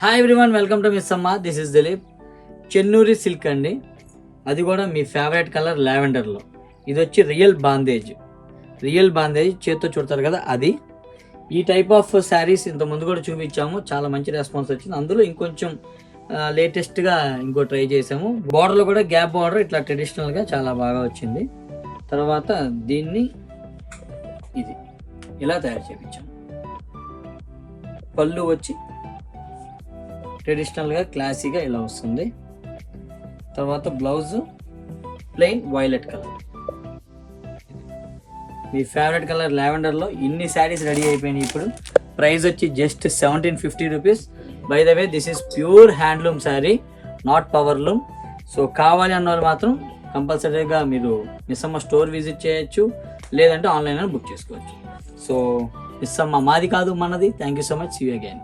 Hi everyone, welcome to miss Amma. This is Dileep. Chennuri silk అండి, అది కూడా మీ ఫేవరెట్ కలర్ లావెండర్లో. ఇది వచ్చి రియల్ బాందేజ్ చేత్తో చుడతారు కదా, అది. ఈ టైప్ ఆఫ్ శారీస్ ఇంత ముందు కూడా చూపించాము, చాలా మంచి రెస్పాన్స్ వచ్చింది. అందులో ఇంకొంచెం లేటెస్ట్గా ఇంకో ట్రై చేసాము. బార్డర్లో కూడా గ్యాప్ బార్డర్ ఇట్లా ట్రెడిషనల్గా చాలా బాగా వచ్చింది. తర్వాత దీన్ని ఇది ఇలా తయారు చేయించాము. పళ్ళు వచ్చి ట్రెడిషనల్గా క్లాసీగా ఇలా వస్తుంది. తర్వాత బ్లౌజ్ ప్లెయిన్ వైలెట్ కలర్, మీ ఫేవరెట్ కలర్ లావెండర్లో. ఇన్ని శారీస్ రెడీ అయిపోయినాయి. ఇప్పుడు ప్రైస్ వచ్చి just 1750 rupees. By the way, this is pure handloom sari, not powerloom. So కావాలి అన్న వాళ్ళు మాత్రం కంపల్సరీగా మీరు మిస్ అమ్మ స్టోర్ విజిట్ చేయొచ్చు, లేదంటే ఆన్లైన్లో బుక్ చేసుకోవచ్చు. సో మిస్ అమ్మ మాది కాదు, మనది. Thank you so much. See you again.